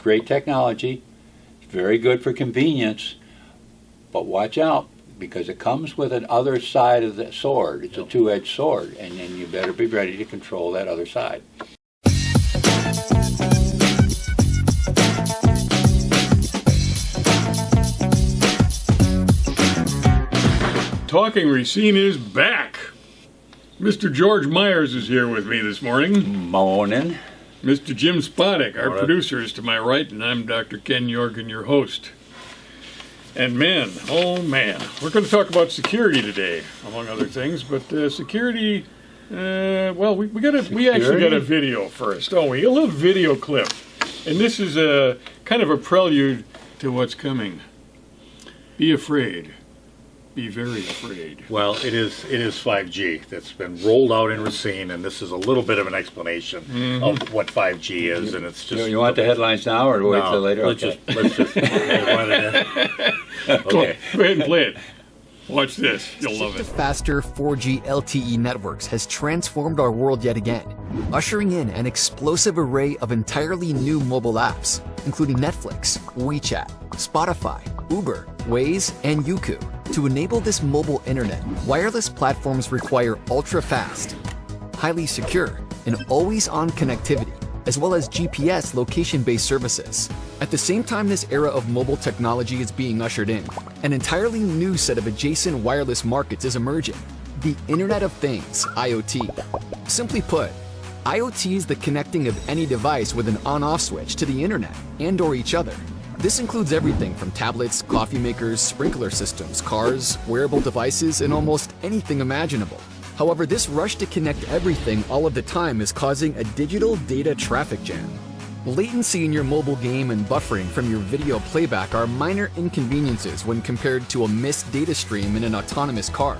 great technology. It's very good for convenience. But watch out, because it comes with an other side of the sword. It's a two-edged sword, and then you better be ready to control that other side. Talking Racine is back. Mr. George Myers is here with me this morning. Morning. Mr. Jim Spodek, our producer, is to my right, and I'm Dr. Ken Yorgan, your host. And man, oh man, we're going to talk about security today, among other things. But security, well, we actually got a video first, don't we? A little video clip, and this is a kind of a prelude to what's coming. Be afraid. Be very afraid. Well, it is 5G that's been rolled out in Racine, and this is a little bit of an explanation of what 5G is, and it's just. You want the headlines now, or wait till later? Let's just run it in. Okay, go ahead and play it. Watch this. You'll love it. Faster 4G LTE networks has transformed our world yet again, ushering in an explosive array of entirely new mobile apps, including Netflix, WeChat, Spotify, Uber, Waze, and Youku. To enable this mobile internet, wireless platforms require ultra-fast, highly secure, and always-on connectivity, as well as GPS location-based services. At the same time this era of mobile technology is being ushered in, an entirely new set of adjacent wireless markets is emerging: the Internet of Things, IoT. Simply put, IoT is the connecting of any device with an on-off switch to the internet and/or each other. This includes everything from tablets, coffee makers, sprinkler systems, cars, wearable devices, and almost anything imaginable. However, this rush to connect everything all of the time is causing a digital data traffic jam. Latency in your mobile game and buffering from your video playback are minor inconveniences when compared to a missed data stream in an autonomous car.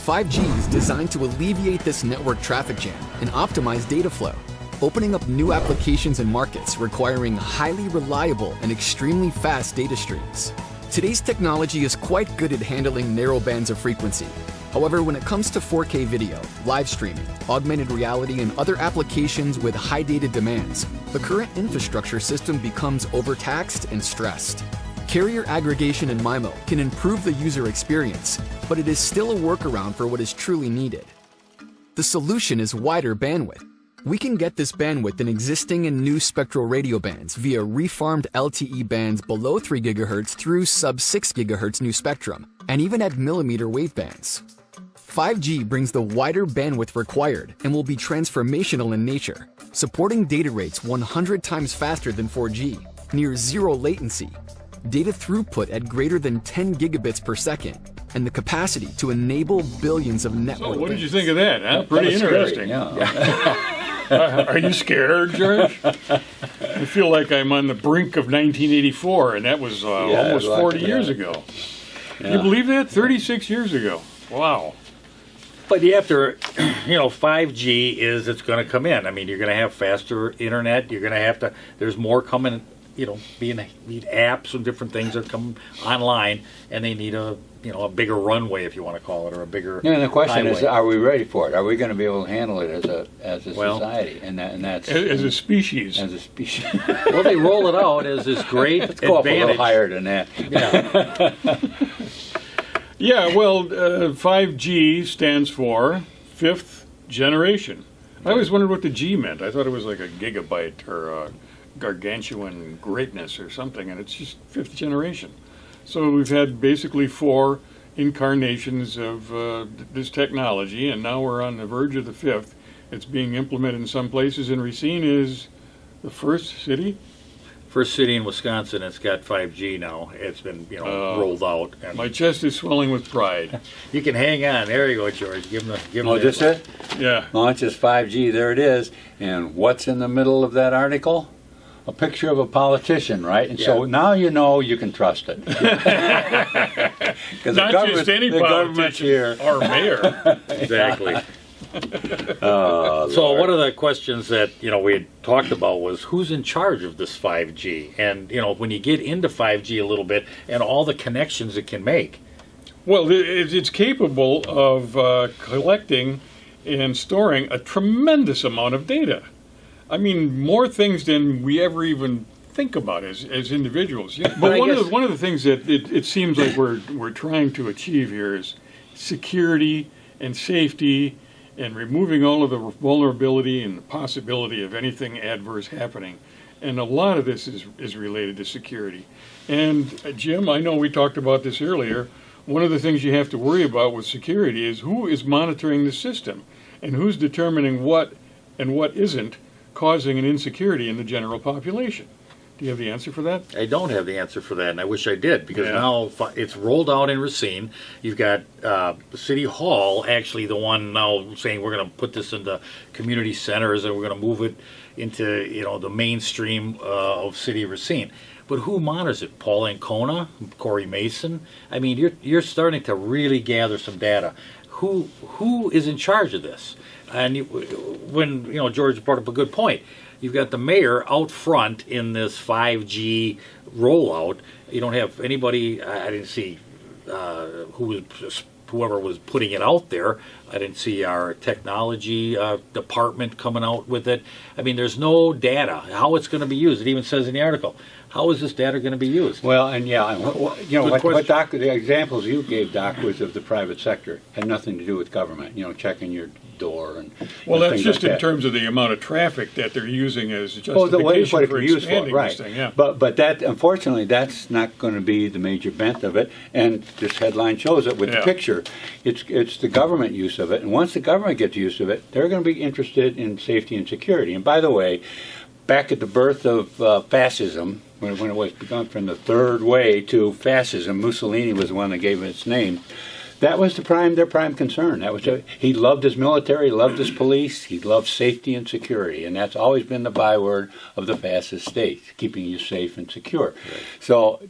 5G is designed to alleviate this network traffic jam and optimize data flow, opening up new applications and markets requiring highly reliable and extremely fast data streams. Today's technology is quite good at handling narrow bands of frequency. However, when it comes to 4K video, live streaming, augmented reality, and other applications with high data demands, the current infrastructure system becomes overtaxed and stressed. Carrier aggregation and MIMO can improve the user experience, but it is still a workaround for what is truly needed. The solution is wider bandwidth. We can get this bandwidth in existing and new spectral radio bands via refarmed LTE bands below 3 GHz through sub-6 GHz new spectrum, and even at millimeter wave bands. 5G brings the wider bandwidth required and will be transformational in nature, supporting data rates 100 times faster than 4G, near zero latency, data throughput at greater than 10 gigabits per second, and the capacity to enable billions of network. So what did you think of that? Huh? Pretty interesting. Yeah. Are you scared, George? I feel like I'm on the brink of 1984, and that was almost 40 years ago. Can you believe that? 36 years ago. Wow. But you have to, 5G it's going to come in. I mean, you're going to have faster internet. You're going to have to, there's more coming, need apps and different things that come online, and they need a bigger runway, if you want to call it, or a bigger. Yeah, and the question highway. is, are we ready for it? Are we going to be able to handle it as a society? And that's as a species. As a species. Well, they roll it out as this great Let's go up a little advantage. higher than that. Yeah. Yeah, well, 5G stands for fifth generation. I always wondered what the G meant. I thought it was like a gigabyte or a gargantuan greatness or something, and it's just fifth generation. So we've had basically 4 incarnations of this technology, and now we're on the verge of the 5th. It's being implemented in some places, and Racine is the first city. First city in Wisconsin that's got 5G now. It's been, rolled out. And My chest is swelling with pride. you can hang on. There you go, George. Give him Oh, just it? Yeah. Launches 5G, there it is. And what's in the middle of that article? A picture of a politician, right? And so now you can trust it. Not just any politician, here. our mayor. Exactly. Oh, So Lord. one of the questions that we had talked about was who's in charge of this 5G, and when you get into 5G a little bit and all the connections it can make. Well, it's capable of collecting and storing a tremendous amount of data. I mean, more things than we ever even think about as individuals. Yeah. But But I guess- one of the things that it seems like we're trying to achieve here is security and safety and removing all of the vulnerability and the possibility of anything adverse happening. And a lot of this is related to security. And Jim, I know we talked about this earlier. One of the things you have to worry about with security is who is monitoring the system and who's determining what and what isn't causing an insecurity in the general population. Do you have the answer for that? I don't have the answer for that, and I wish I did, because Yeah. now it's rolled out in Racine. You've got City Hall, actually the one now saying we're going to put this into community centers and we're going to move it into the mainstream of City of Racine. But who monitors it? Paul Ancona, Corey Mason. I mean, you're starting to really gather some data. Who is in charge of this? And when George brought up a good point. You've got the mayor out front in this 5G rollout. You don't have anybody. I didn't see whoever was putting it out there. I didn't see our technology department coming out with it. I mean, there's no data how it's going to be used. It even says in the article, how is this data going to be used? Well, and yeah, and Good question. Doc, the examples you gave, Doc, was of the private sector. Had nothing to do with government. Checking your door and Well, that's things just like in that. terms of the amount of traffic that they're using as Oh, the way justification what it for can use for, expanding right? this thing. Yeah. But that unfortunately that's not going to be the major bent of it. And this headline shows it with Yeah. the picture. It's the government use of it, and once the government gets use of it, they're going to be interested in safety and security. And by the way, back at the birth of fascism, when it was begun from the third way to fascism, Mussolini was the one that gave it its name. That was their prime concern. That was he loved his military, he loved his police, he loved safety and security, and that's always been the byword of the fascist state, keeping you safe and secure. Right. So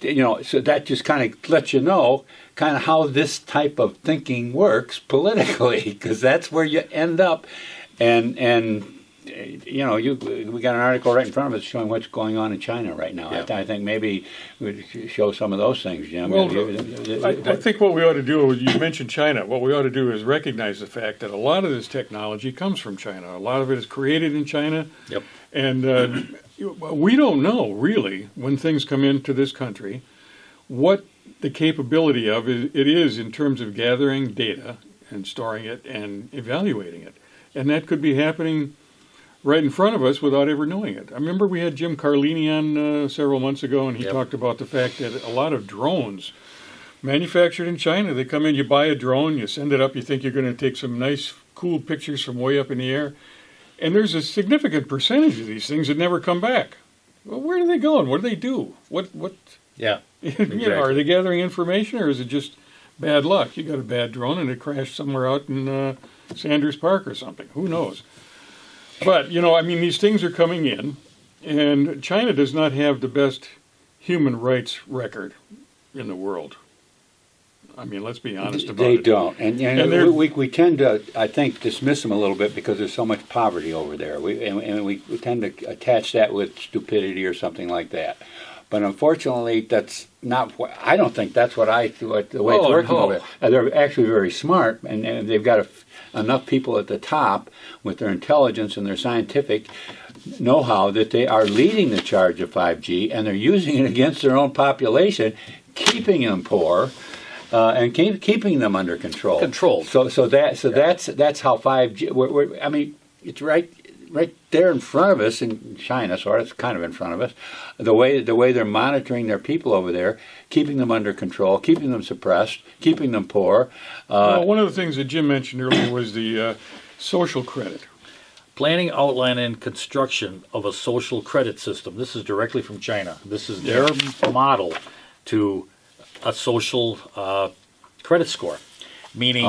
so that just kind of lets you know kind of how this type of thinking works politically, because that's where you end up, and. We got an article right in front of us showing what's going on in China right now. Yeah. I think maybe we should show some of those things, Jim. Well, I think what we ought to do, you mentioned China, what we ought to do is recognize the fact that a lot of this technology comes from China. A lot of it is created in China. Yep. And we don't know, really, when things come into this country, what the capability of it is in terms of gathering data and storing it and evaluating it. And that could be happening right in front of us without ever knowing it. I remember we had Jim Carlini on several months ago, and he Yep. talked about the fact that a lot of drones manufactured in China, they come in, you buy a drone, you send it up, you think you're going to take some nice, cool pictures from way up in the air, and there's a significant percentage of these things that never come back. Well, where are they going? What do they do? What? Yeah. Are they gathering information, or is it just bad luck? You got a bad drone and it crashed somewhere out in Sanders Park or something. Who knows? But, these things are coming in, and China does not have the best human rights record in the world. I mean, let's be honest about They it. don't, And and they're- we tend to, I think, dismiss them a little bit because there's so much poverty over there. We tend to attach that with stupidity or something like that. But unfortunately, that's not what I don't think that's the way it's working no. over there. They're actually very smart, and they've got enough people at the top with their intelligence and their scientific know-how that they are leading the charge of 5G, and they're using it against their own population, keeping them poor. And keeping them under control. Controlled. That's how 5G. It's right there in front of us in China. Sort of, it's kind of in front of us. The way they're monitoring their people over there, keeping them under control, keeping them suppressed, keeping them poor. Well, one of the things that Jim mentioned earlier was the social credit. Planning, outline, and construction of a social credit system. This is directly from China. This is their model to a social credit score, meaning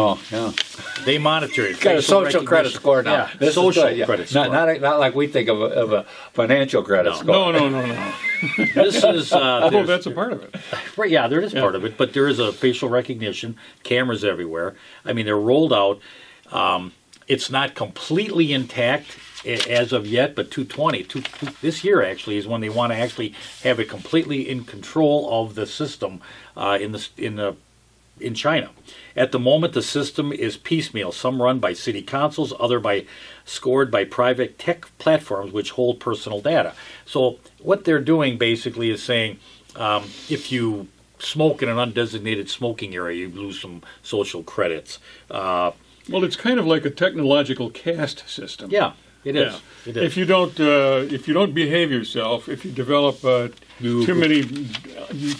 they monitor it. Got a facial social credit recognition. score now. Yeah, This is social good, yeah. credit score. Not like we think of a financial credit score. No. This is Oh, that's a part of it. right. Yeah, there is part of it, but there is a facial recognition, cameras everywhere. I mean, they're rolled out. It's not completely intact as of yet, but 220 this year actually is when they want to actually have it completely in control of the system in the in China. At the moment, the system is piecemeal, some run by city councils, scored by private tech platforms which hold personal data. So what they're doing basically is saying, if you smoke in an undesignated smoking area, you lose some social credits. Well, it's kind of like a technological caste system. Yeah, it is. Yeah. It is. If you don't behave yourself, if you develop too many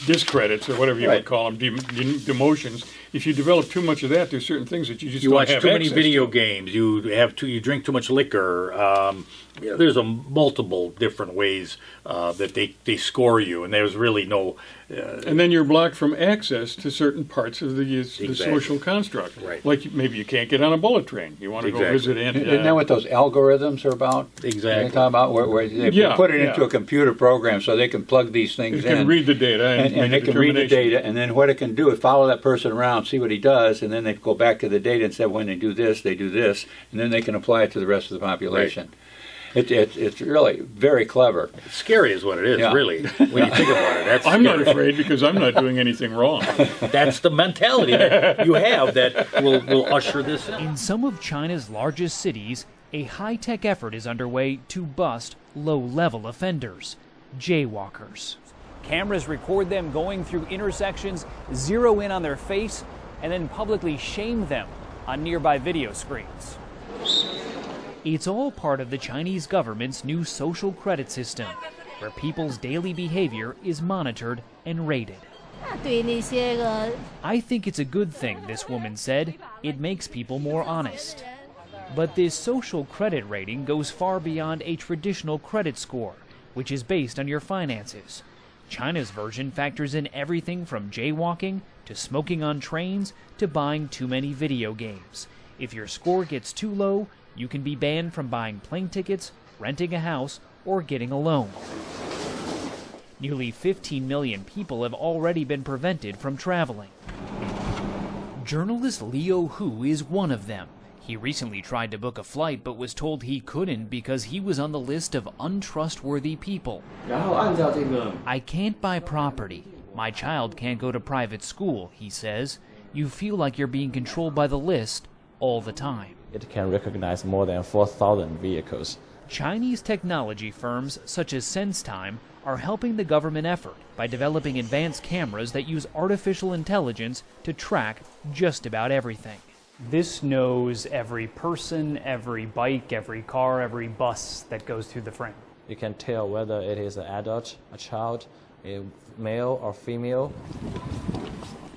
discredits or whatever you would call them, demotions, if you develop too much of that, there's certain things that you just you don't watch have too many access video to. games. You drink too much liquor. There's multiple different ways that they score you, and there's really no. And then you're blocked from access to certain parts of the social construct. Right. Like maybe you can't get on a bullet train. You want to go visit. Isn't that what those algorithms are about? Exactly. They talk about where they put it into a computer program so they can plug these things It can read the data and it can read the data, and then what it can do is follow that person around, see what he does, and then they go back to the data and say when they do this, and then they can apply it to the rest of the population. It's really very clever. It's scary is what it is, really, when you think about it. That's I'm not scary. afraid because I'm not doing anything wrong. That's the mentality that you have that will usher this in. In some of China's largest cities, a high-tech effort is underway to bust low-level offenders, jaywalkers. Cameras record them going through intersections, zero in on their face, and then publicly shame them on nearby video screens. It's all part of the Chinese government's new social credit system, where people's daily behavior is monitored and rated. I think it's a good thing, this woman said. It makes people more honest. But this social credit rating goes far beyond a traditional credit score, which is based on your finances. China's version factors in everything from jaywalking to smoking on trains to buying too many video games. If your score gets too low, you can be banned from buying plane tickets, renting a house, or getting a loan. Nearly 15 million people have already been prevented from traveling. Journalist Leo Hu is one of them. He recently tried to book a flight but was told he couldn't because he was on the list of untrustworthy people. I can't buy property. My child can't go to private school, he says. You feel like you're being controlled by the list all the time. It can recognize more than 4,000 vehicles. Chinese technology firms such as SenseTime are helping the government effort by developing advanced cameras that use artificial intelligence to track just about everything. This knows every person, every bike, every car, every bus that goes through the frame. You can tell whether it is an adult, a child, a male or female.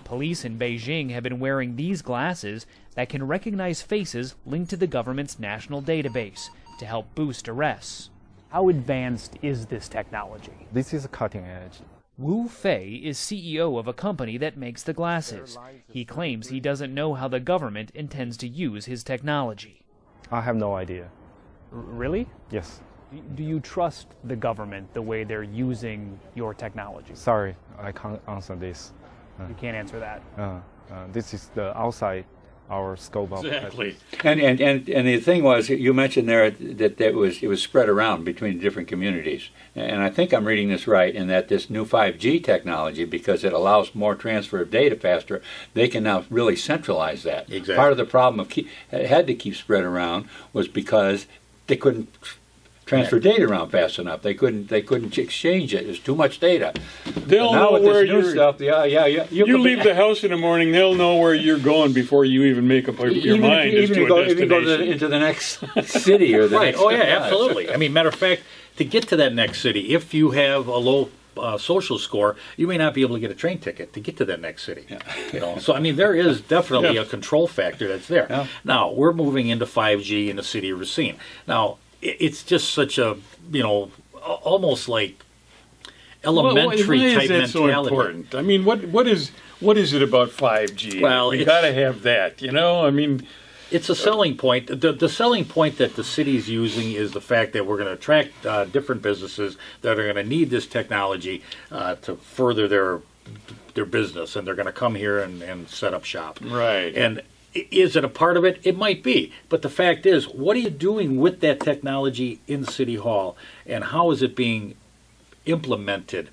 Police in Beijing have been wearing these glasses that can recognize faces linked to the government's national database to help boost arrests. How advanced is this technology? This is cutting edge. Wu Fei is CEO of a company that makes the glasses. He claims he doesn't know how the government intends to use his technology. I have no idea. Really? Yes. Do you trust the government the way they're using your technology? Sorry, I can't answer this. You can't answer that. This is the outside our scope of Exactly. And the thing was, you mentioned there that it was spread around between different communities. And I think I'm reading this right in that this new 5G technology, because it allows more transfer of data faster, they can now really centralize that. Exactly. Part of the problem of had to keep spread around was because they couldn't transfer data around fast enough. They couldn't exchange it. There's too much data. They'll now know with where this new you're. stuff, You leave the house in the morning, they'll know where you're going before you even make up your mind as to a destination. Even go into the next city or the Right. next. Oh, yeah, absolutely. I mean, matter of fact, to get to that next city, if you have a low social score, you may not be able to get a train ticket to get to that next city. Yeah. You know, so I mean, there is definitely a control factor that's there. Yeah. Now we're moving into 5G in the city of Racine. Now it's just such a almost like elementary why type is that mentality. so important? I mean, what is it about 5G? Well, you got to have that. I mean. It's a selling point. The selling point that the city's using is the fact that we're going to attract different businesses that are going to need this technology to further their business, and they're going to come here and set up shop. Right. And is it a part of it? It might be. But the fact is, what are you doing with that technology in City Hall, and how is it being implemented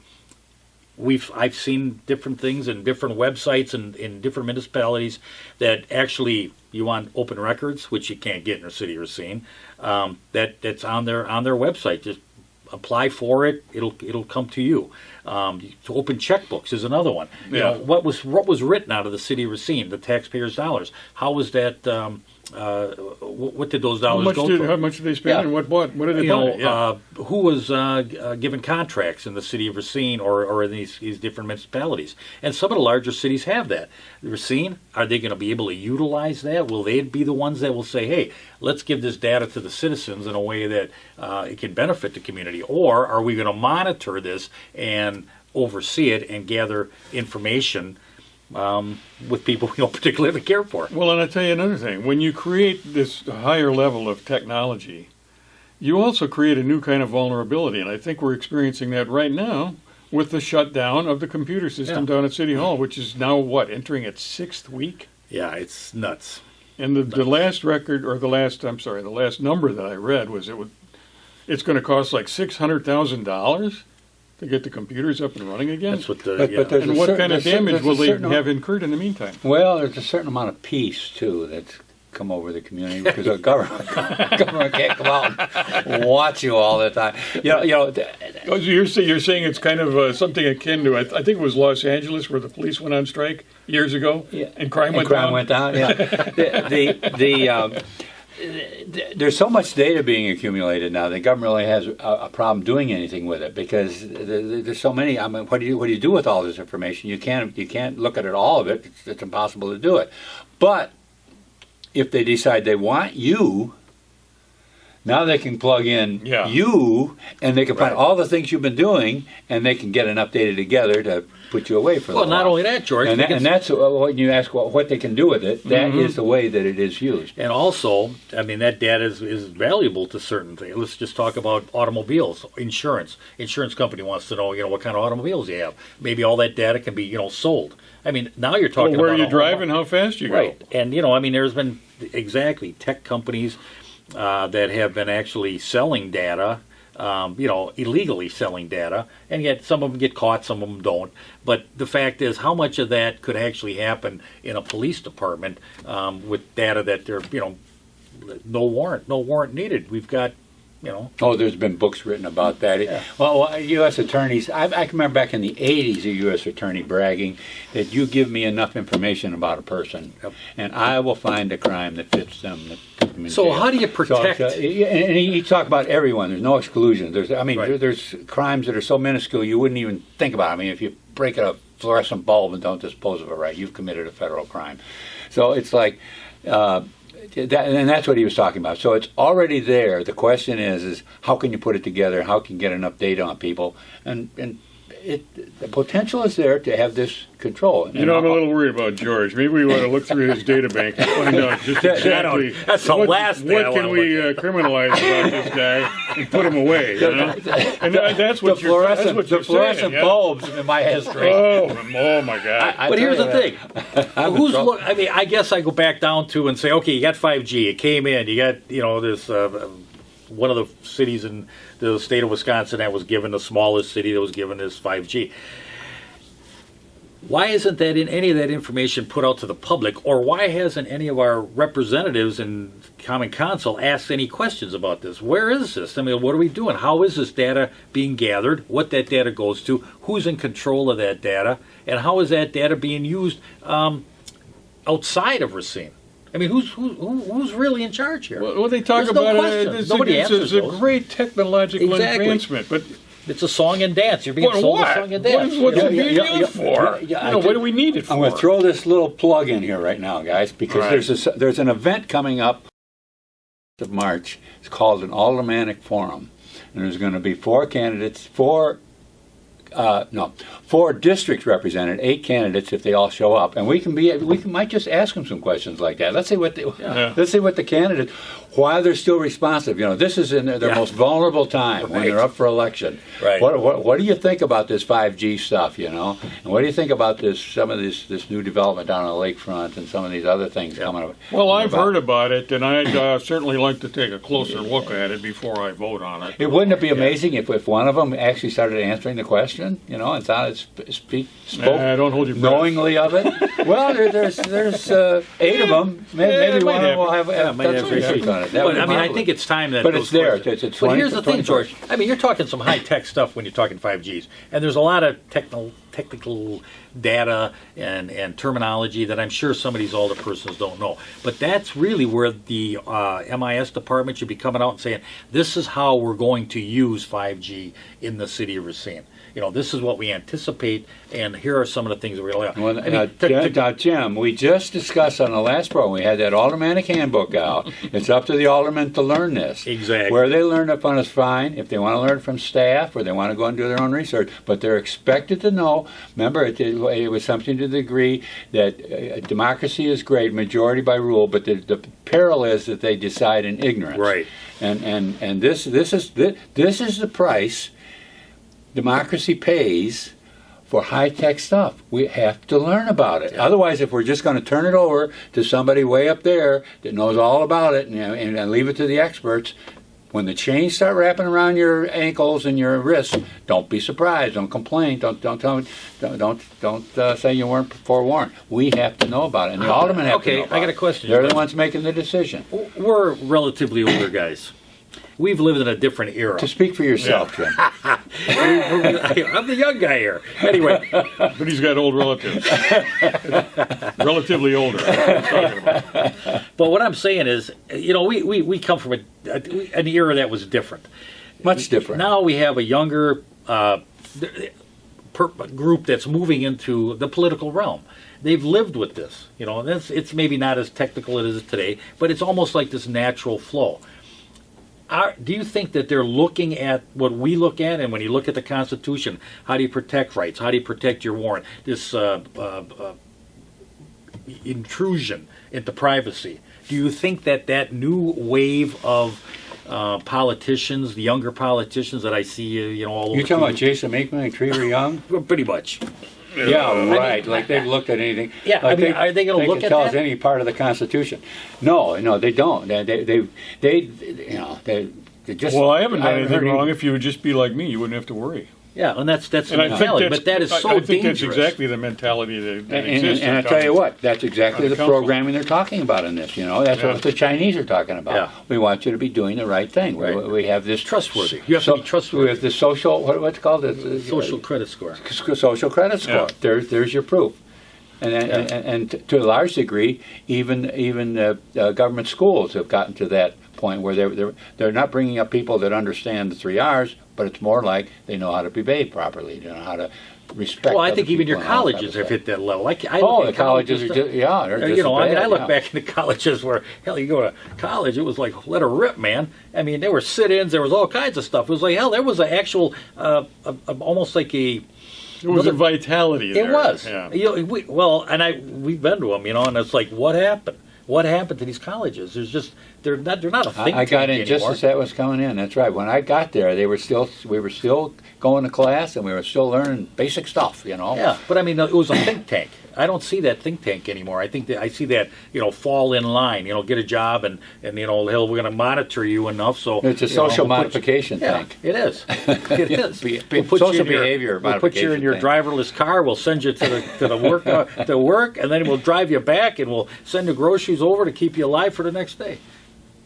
I've seen different things in different websites and in different municipalities that actually you want open records, which you can't get in the city of Racine. That's on their website. Just apply for it; it'll come to you. To open checkbooks is another one. You know, what was written out of the city of Racine, the taxpayers' dollars? How was that? What did those dollars go to? How much did they spend, and what did they buy? Who was given contracts in the city of Racine or in these different municipalities? And some of the larger cities have that. Racine, are they going to be able to utilize that? Will they be the ones that will say, hey, let's give this data to the citizens in a way that it can benefit the community? Or are we going to monitor this and oversee it and gather information with people we don't particularly care for? Well, and I'll tell you another thing. When you create this higher level of technology, you also create a new kind of vulnerability, and I think we're experiencing that right now with the shutdown of the computer system down at City Hall, which is now, entering its 6th week? Yeah, it's nuts. And the last record, or the last number that I read was it's going to cost like $600,000 to get the computers up and running again. That's what the But there's and a what certain- kind of there's a- damage there's a will they certain have incurred in the meantime? Well, there's a certain amount of peace too that's come over the community because the government can't come out and watch you all the time. Oh, you're saying it's kind of something akin to, I think it was Los Angeles where the police went on strike years ago, and crime went down. Yeah. There's so much data being accumulated now. The government really has a problem doing anything with it because there's so many. I mean, what do you do with all this information? You can't look at all of it. It's impossible to do it. But if they decide they want you, now they can plug in you, and they can find all the things you've been doing, and they can get enough data together to put you away for a Well, while. not only that, George. And that's when you ask what they can do with it. That is the way that it is used. And also, I mean, that data is valuable to certain things. Let's just talk about automobiles, insurance. Insurance company wants to know, what kind of automobiles you have. Maybe all that data can be, sold. I mean, now you're talking where about you drive and how fast you go. Right. And, I mean, there's been tech companies that have been actually selling data, illegally selling data, and yet some of them get caught, some of them don't. But the fact is, how much of that could actually happen in a police department with data that they're, no warrant needed. We've got, Oh, there's been books written about that. Yeah. Well, U.S. attorneys, I can remember back in the 80s a U.S. attorney bragging that you give me enough information about a person, and I will find a crime that fits them. So how do you protect? And he talked about everyone. There's no exclusion. There's Right. crimes that are so minuscule you wouldn't even think about. I mean, if you break a fluorescent bulb and don't dispose of it right, you've committed a federal crime. So it's like... and that's what he was talking about. So it's already there. The question is how can you put it together? How can you get enough data on people? And the potential is there to have this control. I'm a little worried about George. Maybe we want to look through his data bank and find out just exactly that's the last thing I what can wanna we look criminalize about this guy and put him away. And that's what the you're fluorescent saying, bulbs in my history. Oh my God! But here's the thing. I guess I go back down to and say, okay, you got 5G. It came in. You got, this one of the cities in the state of Wisconsin that was given the smallest city that was given this 5G. Why isn't that in any of that information put out to the public, or why hasn't any of our representatives in Common Council asked any questions about this? Where is this? I mean, what are we doing? How is this data being gathered? What that data goes to? Who's in control of that data? And how is that data being used outside of Racine? I mean, who's really in charge here? Well, they talk There's no about question. it. Nobody answers It's a those. great technological Exactly. advancement, but It's a song and dance. You're being sold a song and dance. What's it being Yeah, used for? What do we need it for? I'm going to throw this little plug in here right now, guys, because there's an event coming up of March. It's called an Aldermanic Forum, and there's going to be 4 districts represented, 8 candidates if they all show up, and we might just ask them some questions like that. Let's see what the candidates. while they're still responsive. This is in their most vulnerable time when Right. they're up for election. Right. What do you think about this 5G stuff? And what do you think about some of this new development down on the lakefront and some of these other things coming up? Well, I've heard about it, and I'd certainly like to take a closer look at it before I vote on it. Wouldn't it be amazing if one of them actually started answering the question, and spoke Don't hold your breath. knowingly of it? Well, there's 8 of them. Maybe might one of them will happen. have might done some have research on it. That But would be I mean, I marvelous. think it's time that. But those it's there. questions- It's But here's the thing, 24. George. I mean, you're talking some high tech stuff when you're talking 5Gs, and there's a lot of technical data and terminology that I'm sure some of these older persons don't know. But that's really where the MIS department should be coming out and saying, this is how we're going to use 5G in the city of Racine. This is what we anticipate, and here are some of the things that we're going to. Well, Jim, we just discussed on the last program, we had that aldermanic handbook out. It's up to the aldermen to learn this. Exactly. Where they learn it from is fine. If they want to learn it from staff or they want to go and do their own research, but they're expected to know. Remember, it was something to the degree that democracy is great, majority by rule, but the peril is that they decide in ignorance. Right. And this is the price democracy pays for high-tech stuff. We have to learn about it. Otherwise, if we're just going to turn it over to somebody way up there that knows all about it and leave it to the experts, when the chains start wrapping around your ankles and your wrists, don't be surprised. Don't complain. Don't say you weren't forewarned. We have to know about it, and the aldermen have to know about it. I got a question. They're the ones making the decision. We're relatively older guys. We've lived in a different era. To speak for yourself, Jim. I'm the young guy here. Anyway, But he's got old relatives. Relatively older. That's what I'm talking about. but what I'm saying is, we come from an era that was different. Much different. Now we have a younger group that's moving into the political realm. They've lived with this. It's maybe not as technical as it is today, but it's almost like this natural flow. Do you think that they're looking at what we look at, and when you look at the Constitution, how do you protect rights? How do you protect your warrant? This intrusion into privacy. Do you think that new wave of politicians, the younger politicians that I see, all over You talking TV, about Jason Aikman and Trevor Young? pretty much. Yeah, right. Like they've looked at anything. Yeah, Like are they going to look can at tell us that? any part of the Constitution? No, they don't. They just. Well, I haven't done heard anything any- wrong. If you would just be like me, you wouldn't have to worry. Yeah, and that's the And I think mentality. that's, But that is so I think dangerous. that's exactly the mentality that And, exists. and I in tell you government. what, that's exactly On the the council. programming they're talking about in this. That's Yeah. what the Chinese are talking about. Yeah. We want you to be doing the right thing. Right. We have this Trustworthy. You have to be trustworthy. We have the social. What's it called? The Social credit score. social credit score. Yeah. There's your proof. And to a large degree, even government schools have gotten to that point where they're not bringing up people that understand the 3 R's, but it's more like they know how to behave properly, they know how to respect. Well, I other think even your people and all that colleges type have of hit that level. I Oh, look the at colleges are stuff- just, yeah, they're just I mean, I look yeah. back into colleges where, hell, you go to college, it was like, let her rip, man. I mean, there were sit-ins, there was all kinds of stuff. It was like, hell, there was an actual, almost like a... There was a vitality there. It was. Yeah. We've been to them, and it's like, what happened? What happened to these colleges? They're not a think I got tank in just anymore. as that was coming in. That's right. When I got there, we were still going to class, and we were still learning basic stuff. Yeah, but I mean, it was a think tank. I don't see that think tank anymore. I think that I see that fall in line. Get a job, and hell, we're going to monitor you enough. So It's a social we'll put modification Yeah, tank. it is. It is. Social you in your- behavior We'll put you in modification your thing. driverless car. We'll send you to the work to work, and then we'll drive you back, and we'll send the groceries over to keep you alive for the next day.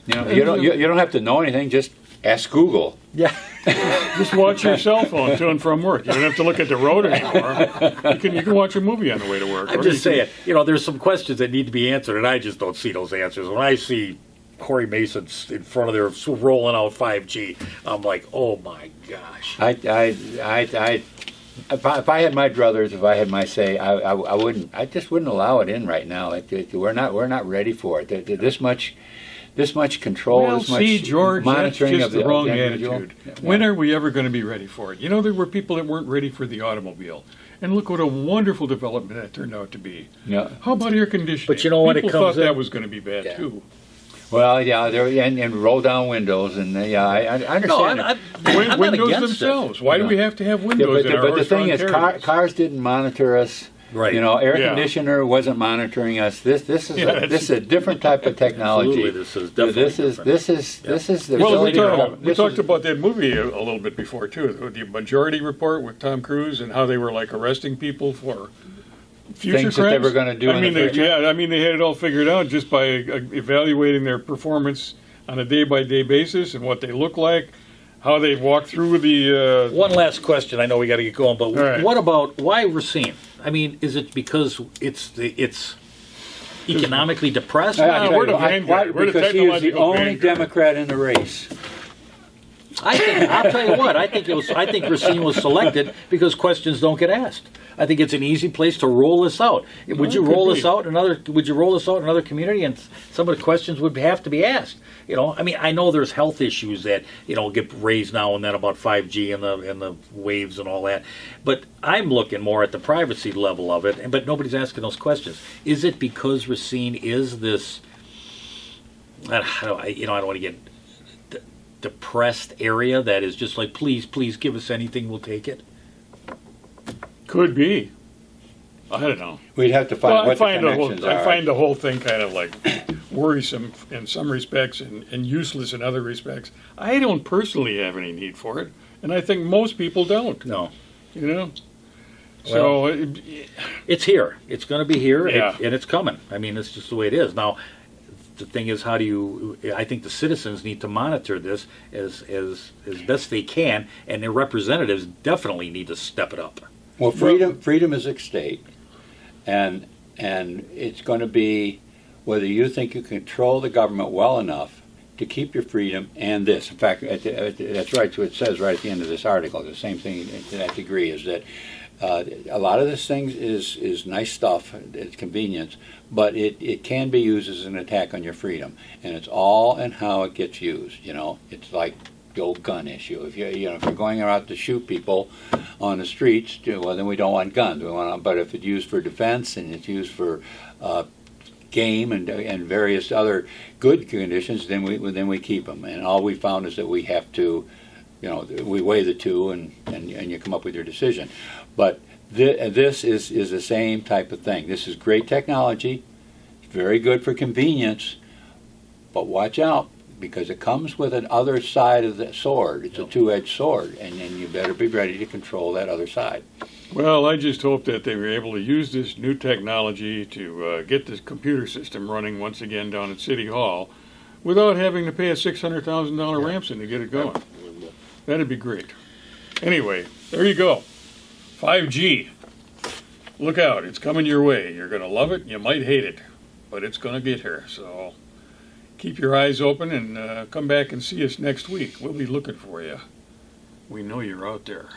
You don't have to know anything. Just ask Google. Yeah. Just watch your cell phone to and from work. You don't have to look at the road anymore. You can watch a movie on the way to work. I'm Or just you can- saying, there's some questions that need to be answered, and I just don't see those answers. When I see Corey Mason in front of there rolling out 5G, I'm like, oh my gosh. If I had my druthers, if I had my say, I wouldn't. I just wouldn't allow it in right now. We're not ready for it. This much control, Well, this much see, George, that's monitoring just of the wrong individual. attitude. Yeah. When are we ever going to be ready for it? There were people that weren't ready for the automobile. And look what a wonderful development that turned out to be. Yeah. How about air conditioning? But when it people comes thought that in- was going to be bad, Yeah. too. Well, yeah, and roll down windows, and yeah, I understand. No, it. I'm not Windows against themselves. it. Why do we have to have Yeah, windows in our but the thing is, horse-drawn carriages? cars didn't monitor us. Right. You know, air Yeah. conditioner wasn't monitoring us. This is Yeah, this is a different type of technology. Absolutely, this is definitely different. This is the Well, we ability to- talked, we this talked is- about that movie a little bit before too, the Majority Report with Tom Cruise and how they were like arresting people for future Things crimes. that they were gonna do I in mean, the future. yeah, I mean they had it all figured out just by evaluating their performance on a day-by-day basis and what they look like, how they walk through the. One last question. I know we got to get going, but right. what about why Racine? I mean, is it because it's economically depressed? I No, tell we're you, the vanguard. We're the because he was the technological only vanguard. Democrat in the race. I'll tell you what. I think Racine was selected because questions don't get asked. I think it's an easy place to roll this out. Would you it could roll be. this out in another community, and some of the questions would have to be asked? You know, I mean, I know there's health issues that get raised now and then about 5G and the waves and all that, but I'm looking more at the privacy level of it. But nobody's asking those questions. Is it because Racine is this? I don't want to get depressed area that is just like, please give us anything, we'll take it. Could be. I don't know. We'd have to find Well, what the connections I are. find the whole thing kind of like worrisome in some respects and useless in other respects. I don't personally have any need for it, and I think most people don't. No. You know. So It's here. It's going to be here, Yeah. and it's coming. I mean, it's just the way it is. Now, the thing is, how do you? I think the citizens need to monitor this as best they can, and their representatives definitely need to step it up. Well, freedom is at stake, and it's going to be whether you think you control the government well enough to keep your freedom and this. In fact, that's right. So it says right at the end of this article, the same thing to that degree is that a lot of this thing is nice stuff. It's convenience, but it can be used as an attack on your freedom, and it's all in how it gets used. You know, it's like the old gun issue. If you're going out to shoot people on the streets, well, then we don't want guns. But if it's used for defense and it's used for game and various other good conditions, then we keep them. And all we found is that we have to, we weigh the two and you come up with your decision. But this is the same type of thing. This is great technology, very good for convenience, but watch out, because it comes with an other side of the sword. It's a two-edged sword, and you better be ready to control that other side. well, I just hope that they were able to use this new technology to get this computer system running once again down at City Hall without having to pay a $600,000 ransom to get it going. That'd be great. Anyway, there you go. 5G. Look out, it's coming your way. You're going to love it, you might hate it, but it's going to get here. So keep your eyes open and come back and see us next week. We'll be looking for you. We know you're out there.